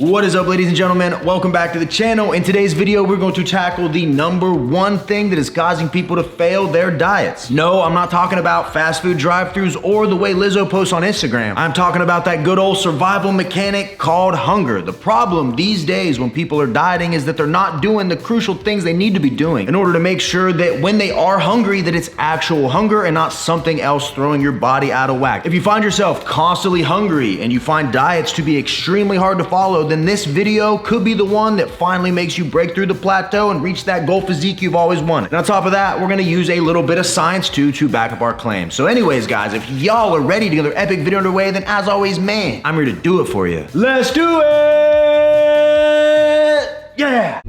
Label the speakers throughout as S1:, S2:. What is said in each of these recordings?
S1: What is up, ladies and gentlemen? Welcome back to the channel. In today's video, we're going to tackle the number one thing that is causing people to fail their diets. No, I'm not talking about fast food drive-thrus or the way Lizzo posts on Instagram. I'm talking about that good old survival mechanic called hunger. The problem these days when people are dieting is that they're not doing the crucial things they need to be doing in order to make sure that when they are hungry, that it's actual hunger and not something else throwing your body out of whack. If you find yourself constantly hungry and you find diets to be extremely hard to follow, then this video could be the one that finally makes you break through the plateau and reach that goal physique you've always wanted. And on top of that, we're gonna use a little bit of science too to back up our claims. So anyways, guys, if y'all are ready to get another epic video underway, then as always, man, I'm here to do it for you. Let's do it! Yeah!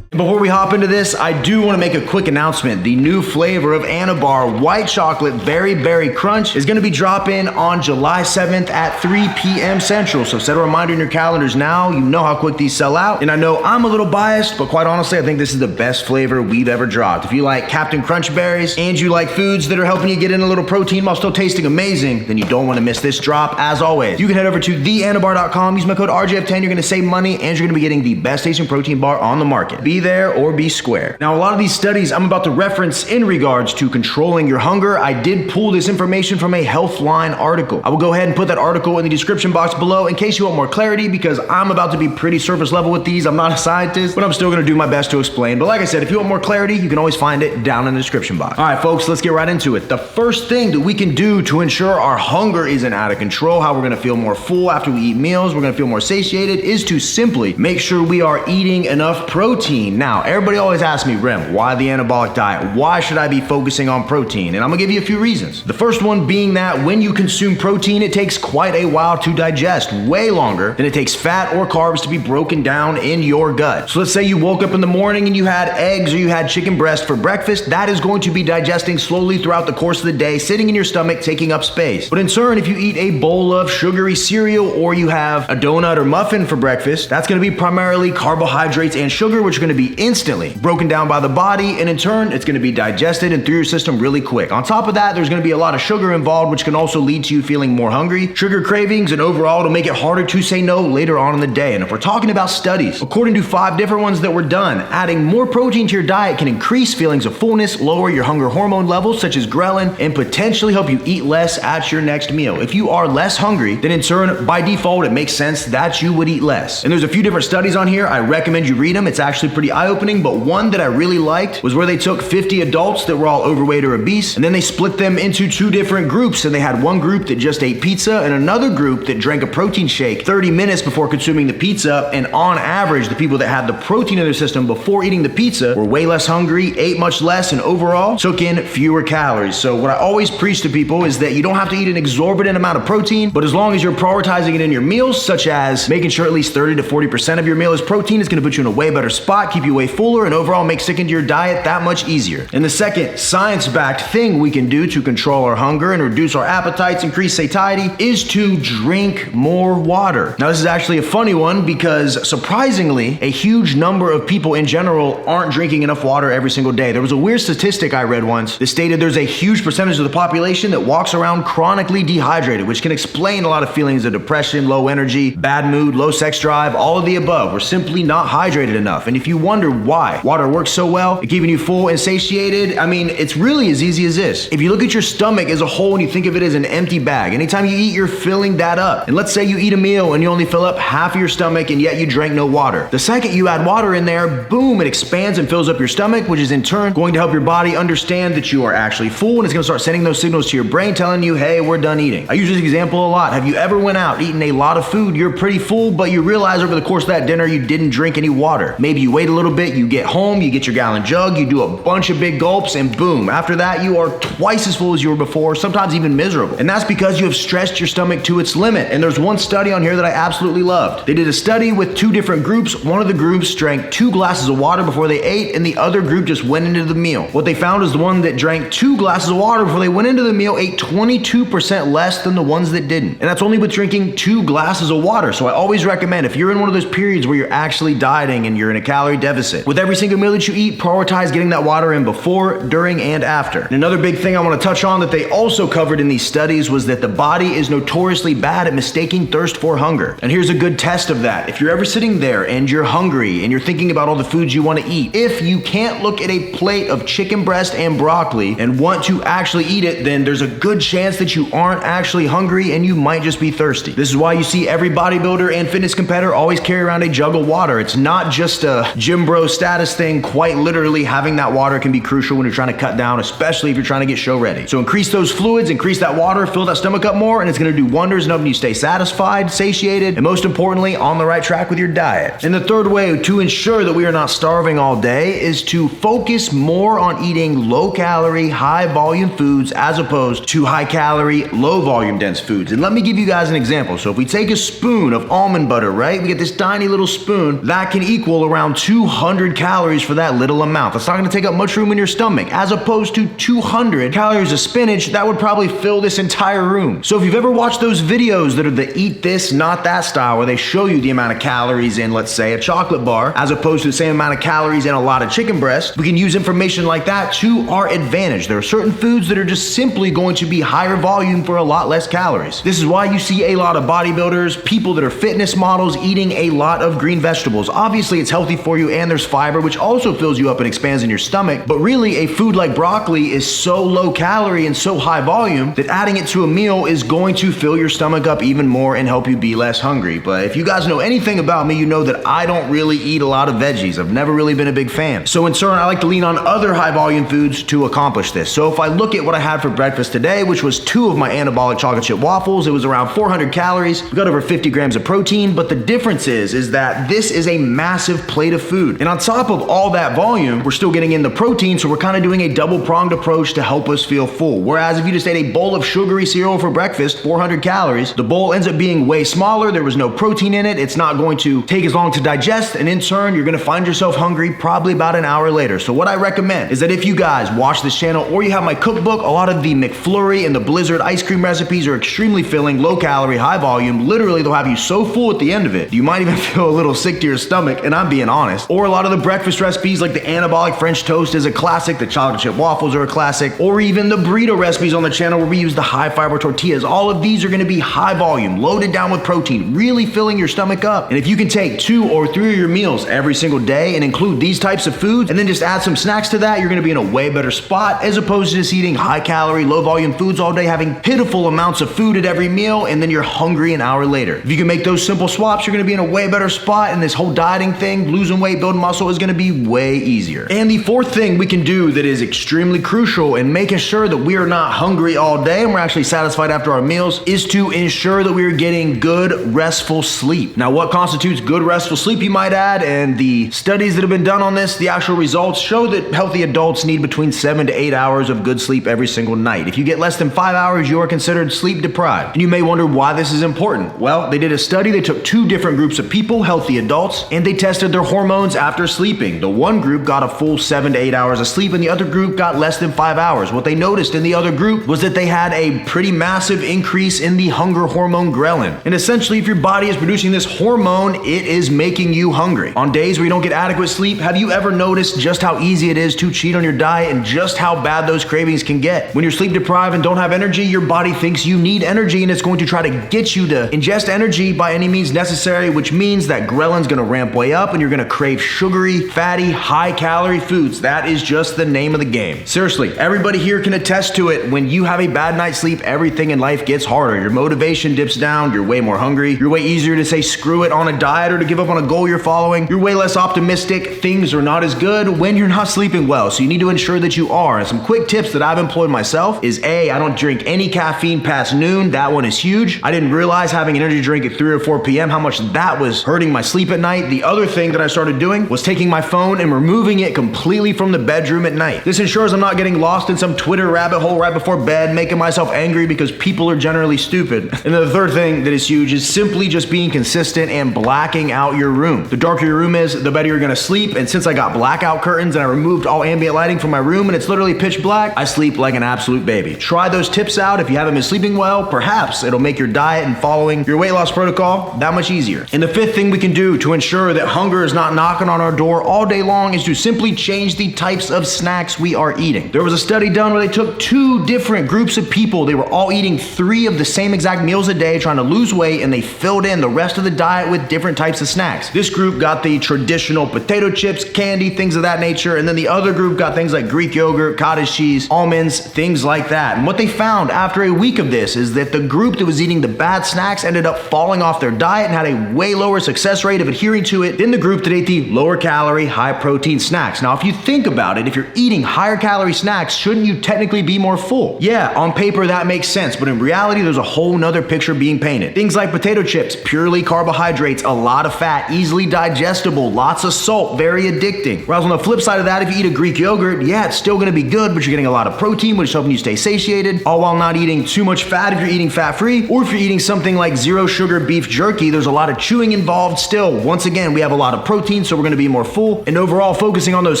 S1: Before we hop into this, I do want to make a quick announcement. The new flavor of Anabar White Chocolate Berry Crunch is going to be dropping on July 7th at 3 p.m. Central. So set a reminder in your calendars now. You know how quick these sell out. And I know I'm a little biased, but quite honestly, I think this is the best flavor we've ever dropped. If you like Captain Crunch berries and you like foods that are helping you get in a little protein while still tasting amazing, then you don't want to miss this drop. As always, you can head over to theanabar.com, use my code RJF10, you're going to save money and you're going to be getting the best tasting protein bar on the market. Be there or be square. Now, a lot of these studies I'm about to reference in regards to controlling your hunger, I did pull this information from a Healthline article. I will go ahead and put that article in the description box below in case you want more clarity, because I'm about to be pretty surface level with these. I'm not a scientist, but I'm still gonna do my best to explain. But like I said, if you want more clarity, you can always find it down in the description box. All right, folks, let's get right into it. The first thing that we can do to ensure our hunger isn't out of control, how we're gonna feel more full after we eat meals, we're gonna feel more satiated, is to simply make sure we are eating enough protein. Now, everybody always asks me, Rem, why the anabolic diet? Why should I be focusing on protein? And I'm gonna give you a few reasons. The first one being that when you consume protein, it takes quite a while to digest, way longer than it takes fat or carbs to be broken down in your gut. So let's say you woke up in the morning and you had eggs or you had chicken breast for breakfast. That is going to be digesting slowly throughout the course of the day, sitting in your stomach, taking up space. But in turn, if you eat a bowl of sugary cereal or you have a donut or muffin for breakfast, that's gonna be primarily carbohydrates and sugar, which are gonna be instantly broken down by the body, and in turn, it's gonna be digested and through your system really quick. On top of that, there's gonna be a lot of sugar involved, which can also lead to you feeling more hungry, sugar cravings, and overall, it'll make it harder to say no later on in the day. And if we're talking about studies, according to 5 different ones that were done, adding more protein to your diet can increase feelings of fullness, lower your hunger hormone levels, such as ghrelin, and potentially help you eat less at your next meal. If you are less hungry, then in turn, by default, it makes sense that you would eat less. And there's a few different studies on here. I recommend you read them. It's actually pretty eye-opening, but one that I really liked was where they took 50 adults that were all overweight or obese, and then they split them into 2 different groups, and they had one group that just ate pizza and another group that drank a protein shake 30 minutes before consuming the pizza. And on average, the people that had the protein in their system before eating the pizza were way less hungry, ate much less, and overall took in fewer calories. So what I always preach to people is that you don't have to eat an exorbitant amount of protein, but as long as you're prioritizing it in your meals, such as making sure at least 30 to 40% of your meal is protein, it's gonna put you in a way better spot, keep you way fuller, and overall make sticking to your diet that much easier. And the second science-backed thing we can do to control our hunger and reduce our appetites, increase satiety, is to drink more water. Now, this is actually a funny one because surprisingly, a huge number of people in general aren't drinking enough water every single day. There was a weird statistic I read once that stated there's a huge percentage of the population that walks around chronically dehydrated, which can explain a lot of feelings of depression, low energy, bad mood, low sex drive, all of the above. We're simply not hydrated enough. And if you wonder why water works so well at keeping you full and satiated, I mean, it's really as easy as this. If you look at your stomach as a whole and you think of it as an empty bag, anytime you eat, you're filling that up. And let's say you eat a meal and you only fill up half of your stomach and yet you drank no water. The second you add water in there, boom, it expands and fills up your stomach, which is in turn going to help your body understand that you are actually full, and it's gonna start sending those signals to your brain telling you, hey, we're done eating. I use this example a lot. Have you ever went out eating a lot of food, you're pretty full, but you realize over the course of that dinner you didn't drink any water? Maybe you waited a little bit, you get home, you get your gallon jug, you do a bunch of big gulps, and boom, after that you are twice as full as you were before, sometimes even miserable. And that's because you have stretched your stomach to its limit. And there's one study on here that I absolutely loved. They did a study with two different groups. One of the groups drank 2 glasses of water before they ate, and the other group just went into the meal. What they found is the one that drank 2 glasses of water before they went into the meal ate 22% less than the ones that didn't. And that's only with drinking 2 glasses of water. So I always recommend, if you're in one of those periods where you're actually dieting and you're in a calorie deficit, with every single meal that you eat, prioritize getting that water in before, during, and after. And another big thing I want to touch on that they also covered in these studies was that the body is notoriously bad at mistaking thirst for hunger. And here's a good test of that. If you're ever sitting there and you're hungry and you're thinking about all the foods you want to eat, if you can't look at a plate of chicken breast and broccoli and want to actually eat it, then there's a good chance that you aren't actually hungry and you might just be thirsty. This is why you see every bodybuilder and fitness competitor always carry around a jug of water. It's not just a gym bro status thing. Quite literally, having that water can be crucial when you're trying to cut down, especially if you're trying to get show ready. So increase those fluids, increase that water, fill that stomach up more, and it's going to do wonders in helping you stay satisfied, satiated, and most importantly, on the right track with your diet. And the third way to ensure that we are not starving all day is to focus more on eating low-calorie, high-volume foods as opposed to high-calorie, low-volume dense foods. And let me give you guys an example. So if we take a spoon of almond butter, right? We get this tiny little spoon that can equal around 200 calories for that little amount. That's not going to take up much room in your stomach, as opposed to 200 calories of spinach that would probably fill this entire room. So if you've ever watched those videos that are the eat this, not that style, where they show you the amount of calories in, let's say, a chocolate bar, as opposed to the same amount of calories in a lot of chicken breast, we can use information like that to our advantage. There are certain foods that are just simply going to be higher volume for a lot less calories. This is why you see a lot of bodybuilders, people that are fitness models, eating a lot of green vegetables. Obviously, it's healthy for you and there's fiber, which also fills you up and expands in your stomach. But really, a food like broccoli is so low calorie and so high volume that adding it to a meal is going to fill your stomach up even more and help you be less hungry. But if you guys know anything about me, you know that I don't really eat a lot of veggies. I've never really been a big fan. So in turn, I like to lean on other high volume foods to accomplish this. So if I look at what I had for breakfast today, which was 2 of my Anabolic chocolate chip waffles, it was around 400 calories. We got over 50 grams of protein, but the difference is that this is a massive plate of food. And on top of all that volume, we're still getting in the protein, so we're kind of doing a double-pronged approach to help us feel full. Whereas if you just ate a bowl of sugary cereal for breakfast, 400 calories, the bowl ends up being way smaller, there was no protein in it, it's not going to take as long to digest, and in turn, you're gonna find yourself hungry probably about an hour later. So what I recommend is that if you guys watch this channel or you have my cookbook, a lot of the McFlurry and the Blizzard ice cream recipes are extremely filling, low calorie, high volume. Literally, they'll have you so full at the end of it, you might even feel a little sick to your stomach, and I'm being honest. Or a lot of the breakfast recipes like the Anabolic French toast is a classic, the chocolate chip waffles are a classic, or even the burrito recipes on the channel where we use the high fiber tortillas. All of these are gonna be high volume, loaded down with protein, really filling your stomach up. And if you can take 2 or 3 of your meals every single day and include these types of foods, and then just add some snacks to that, you're gonna be in a way better spot as opposed to just eating high calorie, low volume foods all day, having pitiful amounts of food at every meal, and then you're hungry an hour later. If you can make those simple swaps, you're gonna be in a way better spot, and this whole dieting thing, losing weight, building muscle, is gonna be way easier. And the fourth thing we can do that is extremely crucial in making sure that we are not hungry all day and we're actually satisfied after our meals is to ensure that we are getting good, restful sleep. Now, what constitutes good, restful sleep, you might add, and the studies that have been done on this, the actual results show that healthy adults need between 7 to 8 hours of good sleep every single night. If you get less than 5 hours, you are considered sleep deprived. And you may wonder why this is important. Well, they did a study. They took 2 different groups of people, healthy adults, and they tested their hormones after sleeping. The one group got a full 7 to 8 hours of sleep, and the other group got less than 5 hours. What they noticed in the other group was that they had a pretty massive increase in the hunger hormone ghrelin. And essentially, if your body is producing this hormone, it is making you hungry. On days where you don't get adequate sleep, have you ever noticed just how easy it is to cheat on your diet and just how bad those cravings can get? When you're sleep deprived and don't have energy, your body thinks you need energy, and it's going to try to get you to ingest energy by any means necessary, which means that ghrelin's gonna ramp way up and you're gonna crave sugary, fatty, high calorie foods. That is just the name of the game. Seriously, everybody here can attest to it. When you have a bad night's sleep, everything in life gets harder. Your motivation dips down, you're way more hungry, you're way easier to say screw it on a diet or to give up on a goal you're following, you're way less optimistic, things are not as good when you're not sleeping well. So you need to ensure that you are. And some quick tips that I've employed myself is A, I don't drink any caffeine past noon. That one is huge. I didn't realize having an energy drink at 3 or 4 p.m. how much that was hurting my sleep at night. The other thing that I started doing doing was taking my phone and removing it completely from the bedroom at night. This ensures I'm not getting lost in some Twitter rabbit hole right before bed, making myself angry because people are generally stupid. And then the third thing that is huge is simply just being consistent and blacking out your room. The darker your room is, the better you're gonna sleep. And since I got blackout curtains and I removed all ambient lighting from my room and it's literally pitch black, I sleep like an absolute baby. Try those tips out if you haven't been sleeping well. Perhaps it'll make your diet and following your weight loss protocol that much easier. And the fifth thing we can do to ensure that hunger is not knocking on our door all day long is to simply change the types of snacks we are eating. There was a study done where they took 2 different groups of people. They were all eating 3 of the same exact meals a day, trying to lose weight, and they filled in the rest of the diet with different types of snacks. This group got the traditional potato chips, candy, things of that nature, and then the other group got things like Greek yogurt, cottage cheese, almonds, things like that. And what they found after a week of this is that the group that was eating the bad snacks ended up falling off their diet and had a way lower success rate of adhering to it than the group that ate the lower calorie, high protein snacks. Now, if you think about it, if you're eating higher calorie snacks, shouldn't you technically be more full? Yeah, on paper that makes sense, but in reality, there's a whole nother picture being painted. Things like potato chips, purely carbohydrates, a lot of fat, easily digestible, lots of salt, very addicting. Whereas on the flip side of that, if you eat a Greek yogurt, yeah, it's still gonna be good, but you're getting a lot of protein, which is helping you stay satiated, all while not eating too much fat if you're eating fat-free, or if you're eating something like zero sugar beef jerky, there's a lot of chewing involved still. Once again, we have a lot of protein, so we're gonna be more full, and overall focusing on those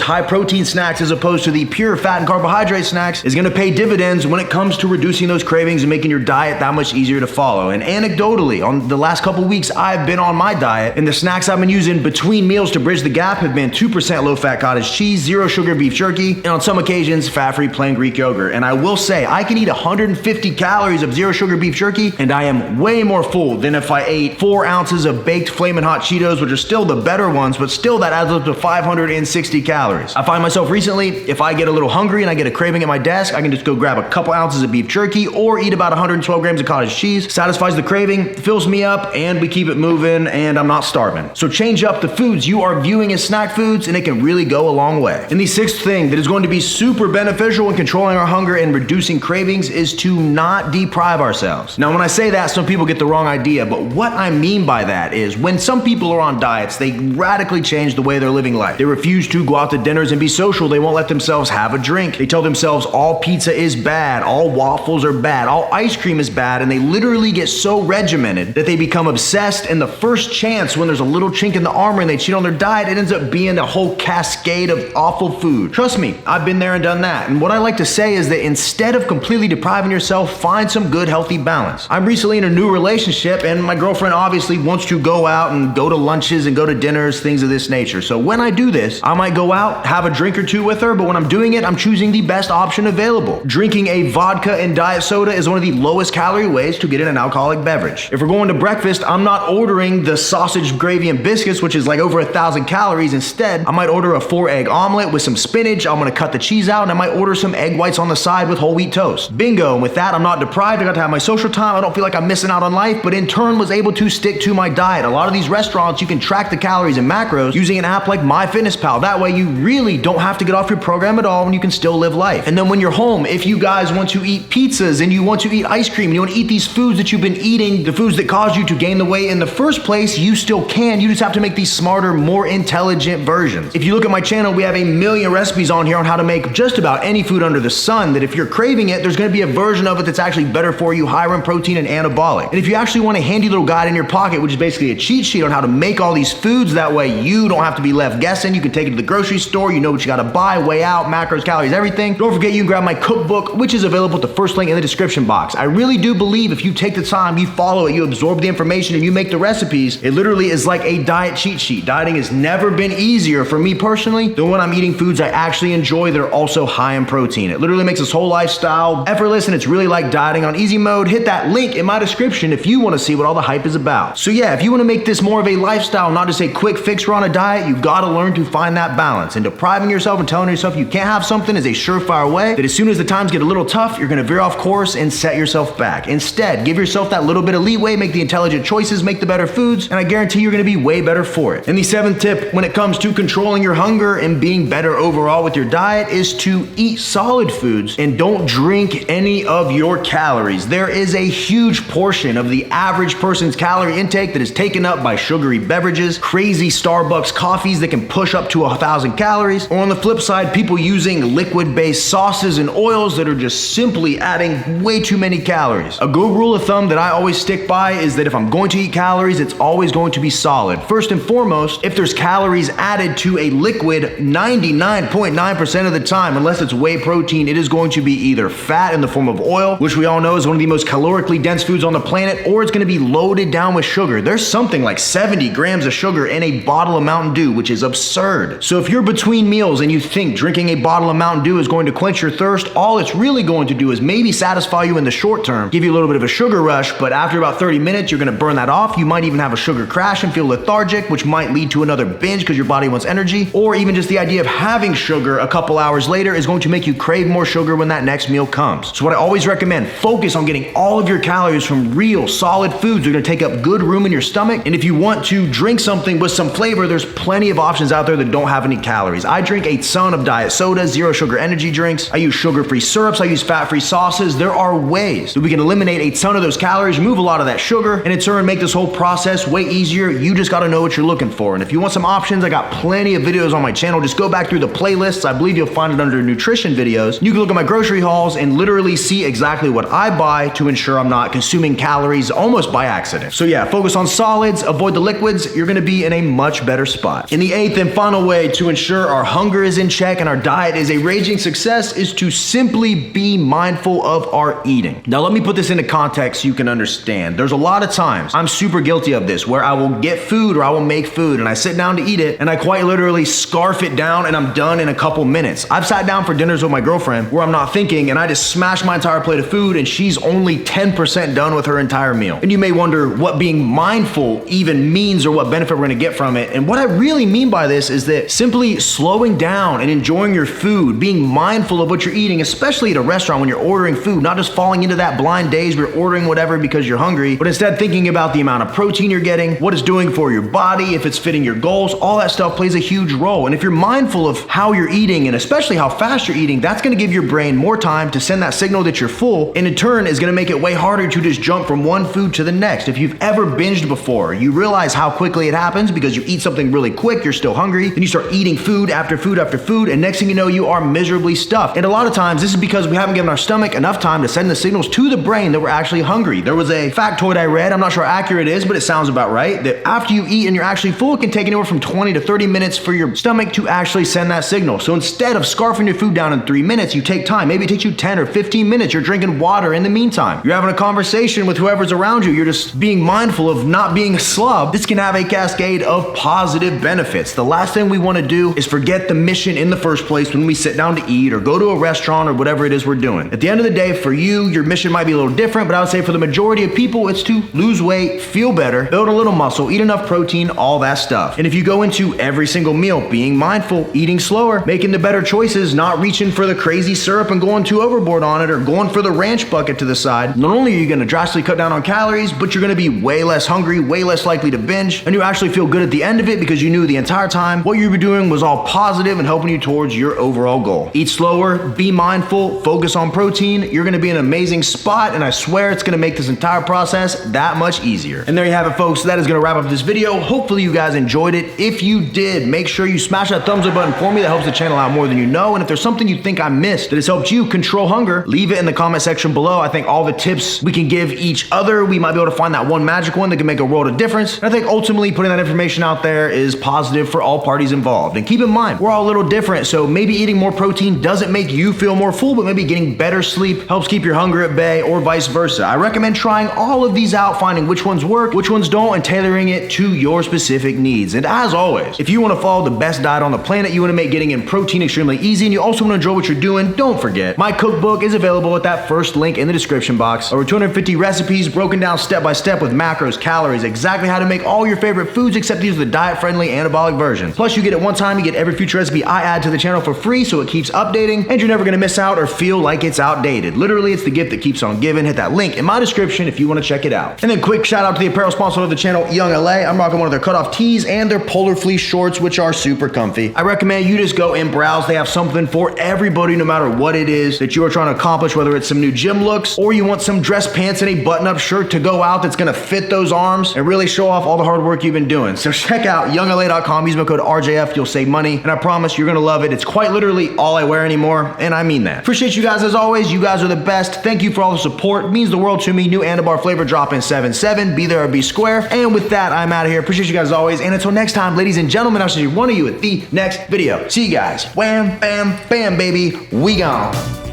S1: high protein snacks as opposed to the pure fat and carbohydrate snacks is gonna pay dividends when it comes to reducing those cravings and making your diet that much easier to follow. And anecdotally, on the last couple weeks, I've been on my diet, and the snacks I've been using between meals to bridge the gap have been 2% low-fat cottage cheese, zero sugar beef jerky, and on some occasions, fat-free plain Greek yogurt. And I will say, I can eat 150 calories of zero sugar beef jerky, and I am way more full than if I ate 4 ounces of baked Flamin' Hot Cheetos, which are still the better ones, but still that adds up to 560 calories. I find myself recently, if I get a little hungry and I get a craving at my desk, I can just go grab a couple ounces of beef jerky or eat about 112 grams of cottage cheese, satisfies the craving, fills me up, and we keep it moving, and I'm not starving. So change up the foods you are viewing as snack foods, and it can really go a long way. And the sixth thing that is going to be super beneficial in controlling our hunger and reducing cravings is to not deprive ourselves. Now, when I say that, some people get the wrong idea, but what I mean by that is when some people are on diets, they radically change the way they're living life. They refuse to go out to dinners and be social. They won't let themselves have a drink. They tell themselves all pizza is bad, all waffles are bad, all ice cream is bad, and they literally get so regimented that they become obsessed, and the first chance when there's a little chink in the armor and they cheat on their diet, it ends up being a whole cascade of awful food. Trust me, I've been there and done that. And what I like to say is that instead of completely depriving yourself, find some good healthy balance. I'm recently in a new relationship, and my girlfriend obviously wants to go out and go to lunches and go to dinners, things of this nature. So when I do this, I might go out, have a drink or two with her, but when I'm doing it, I'm choosing the best option available. Drinking a vodka and diet soda is one of the lowest calorie ways to get in an alcoholic beverage. If we're going to breakfast, I'm not ordering the sausage, gravy, and biscuits, which is like over 1,000 calories. Instead, I might order a 4-egg omelet with some spinach. I'm gonna cut the cheese out, and I might order some egg whites on the side with whole wheat toast. Bingo, and with that, I'm not deprived. I got to have my social time. I don't feel like I'm missing out on life, but in turn was able to stick to my diet. A lot of these restaurants, you can track the calories and macros using an app like MyFitnessPal. That way you really don't have to get off your program at all, and you can still live life. And then when you're home, if you guys want to eat pizzas and you want to eat ice cream, and you want to eat these foods that you've been eating, the foods that caused you to gain the weight in the first place, you still can. You just have to make these smarter, more intelligent versions. If you look at my channel, we have a million recipes on here on how to make just about any food under the sun, that if you're craving it, there's going to be a version of it that's actually better for you, higher in protein and anabolic. And if you actually want a handy little guide in your pocket, which is basically a cheat sheet on how to make all these foods, that way you don't have to be left guessing. You can take it to the grocery store, you know what you got to buy, weigh out, macros, calories, everything. Don't forget you can grab my cookbook, which is available at the first link in the description box. I really do believe if you take the time, you follow it, you absorb the information, and you make the recipes, it literally is like a diet cheat sheet. Dieting has never been easier for me personally than when I'm eating foods I actually enjoy that are also high in protein. It literally makes this whole lifestyle effortless, and it's really like dieting on easy mode. Hit that link in my description if you want to see what all the hype is about. So yeah, if you want to make this more of a lifestyle, not just a quick fix on a diet, you gotta learn to find that balance. And depriving yourself and telling yourself you can't have something is a surefire way that as soon as the times get a little tough, you're gonna veer off course and set yourself back. Instead, give yourself that little bit of leeway, make the intelligent choices, make the better foods, and I guarantee you're gonna be way better for it. And the seventh tip when it comes to controlling your hunger and being better overall with your diet is to eat solid foods and don't drink any of your calories. There is a huge portion of the average person's calorie intake that is taken up by sugary beverages, crazy Starbucks Starbucks coffees that can push up to 1,000 calories. Or on the flip side, people using liquid-based sauces and oils that are just simply adding way too many calories. A good rule of thumb that I always stick by is that if I'm going to eat calories, it's always going to be solid. First and foremost, if there's calories added to a liquid, 99.9% of the time, unless it's whey protein, it is going to be either fat in the form of oil, which we all know is one of the most calorically dense foods on the planet, or it's going to be loaded down with sugar. There's something like 70 grams of sugar in a bottle of Mountain Dew, which is absurd. So if you're between meals and you think drinking a bottle of Mountain Dew is going to quench your thirst, all it's really going to do is maybe satisfy you in the short term, give you a little bit of a sugar rush, but after about 30 minutes, you're going to burn that off. You might even have a sugar crash and feel lethargic, which might lead to another binge because your body wants energy, or even just the idea of having sugar a couple hours later is going to make you crave more sugar when that next meal comes. So what I always recommend, focus on getting all of your calories from real solid foods that are going to take up good room in your stomach. And if you want to drink something with some flavor, there's plenty of options out there that don't have any calories. I drink a ton of diet soda, zero sugar energy drinks. I use sugar-free syrups. I use fat-free sauces. There are ways that we can eliminate a ton of those calories, remove a lot of that sugar, and in turn make this whole process way easier. You just got to know what you're looking for. And if you want some options, I got plenty of videos on my channel. Just go back through the playlists. I believe you'll find it under nutrition videos. You can look at my grocery hauls and literally see exactly what I buy to ensure I'm not consuming calories almost by accident. So yeah, focus on solids, avoid the liquids. You're going to be in a much better spot. And the eighth and final way to ensure our hunger is in check and our diet is a raging success is to simply be mindful of our eating. Now let me put this into context so you can understand. There's a lot of times, I'm super guilty of this, where I will get food or I will make food and I sit down to eat it and I quite literally scarf it down and I'm done in a couple minutes. I've sat down for dinners with my girlfriend where I'm not thinking and I just smash my entire plate of food and she's only 10% done with her entire meal. And you may wonder what being mindful even means or what benefit we're gonna get from it. And what I really mean by this is that simply slowing down and enjoying your food, being mindful of what you're eating, especially at a restaurant when you're ordering food, not just falling into that blind daze where you're ordering whatever because you're hungry, but instead thinking about the amount of protein you're getting, what it's doing for your body, if it's fitting your goals, all that stuff plays a huge role. And if you're mindful of how you're eating and especially how fast you're eating, that's gonna give your brain more time to send that signal that you're full, and in turn is gonna make it way harder to just jump from one food to the next. If you've ever binged before, you realize how quickly it happens because you eat something really quick, you're still hungry, then you start eating food after food after food, and next thing you know, you are miserably stuffed. And a lot of times, this is because we haven't given our stomach enough time to send the signals to the brain that we're actually hungry. There was a factoid I read, I'm not sure how accurate it is, but it sounds about right, that after you eat and you're actually full, it can take anywhere from 20 to 30 minutes for your stomach to actually send that signal. So instead of scarfing your food down in 3 minutes, you take time. Maybe it takes you 10 or 15 minutes. You're drinking water in the meantime. You're having a conversation with whoever's around you. You're just being mindful of not being a slob. This can have a cascade of positive benefits. The last thing we want to do is forget the mission in the first place when we sit down to eat or go to a restaurant or whatever it is we're doing. At the end of the day, for you, your mission might be a little different, but I would say for the majority of people, it's to lose weight, feel better, build a little muscle, eat enough protein, all that stuff. And if you go into every single meal being mindful, eating slower, making the better choices, not reaching for the crazy syrup and going too overboard on it or going for the ranch bucket to the side, not only are you going to drastically cut down on calories, but you're going to be way less hungry, way less likely to binge, and you actually feel good at the end of it because you knew the entire time what you were doing was all positive and helping you towards your overall goal. Eat slower, be mindful, focus on protein. You're going to be in an amazing spot, and I swear it's going to make this entire process that much easier. And there you have it, folks. That is going to wrap up this video. Hopefully you guys enjoyed it. If you did, make sure you smash that thumbs up button for me. That helps the channel out more than you know. And if there's something you think I missed that has helped you control hunger, leave it in the comment section below. I think all the tips we can give each other, we might be able to find that one magic one that can make a world of difference. And I think ultimately putting that information out there is positive for all parties involved. And keep in mind, we're all a little different. So maybe eating more protein doesn't make you feel more full, but maybe getting better sleep helps keep your hunger at bay, or vice versa. I recommend trying all of these out, finding which ones work, which ones don't, and tailoring it to your specific needs. And as always, if you want to follow the best diet on the planet, you want to make getting in protein extremely easy, and you also want to enjoy what you're doing, don't forget, my cookbook is available at that first link in the description box. Over 250 recipes broken down step by step with macros, calories, exactly how to make all your favorite foods, except these are the diet-friendly anabolic versions. Plus, you get it one time, you get every future recipe I add to the channel for free, so it keeps updating, and you're never going to miss out or feel like it's outdated. Literally, it's the gift that keeps on giving. Hit that link in my description if you want to check it out. And then quick shout out to the apparel sponsor of the channel, Young LA. I'm rocking one of their cutoff tees and their polar fleece shorts, which are super comfy. I recommend you just go and browse. They have something for everybody, no matter what it is that you are trying to accomplish, whether it's some new gym looks or you want some dress pants and a button-up shirt to go out that's going to fit those arms and really show off all the hard work you've been doing. So check out out, youngla.com, use my code RJF, you'll save money, and I promise you're gonna love it. It's quite literally all I wear anymore, and I mean that. Appreciate you guys as always. You guys are the best. Thank you for all the support. It means the world to me. New Anabar flavor drop in 7/7. Be there or be square. And with that, I'm out of here. Appreciate you guys as always. And until next time, ladies and gentlemen, I'll see one of you at the next video. See you guys. Wham, bam, bam, baby. We gone.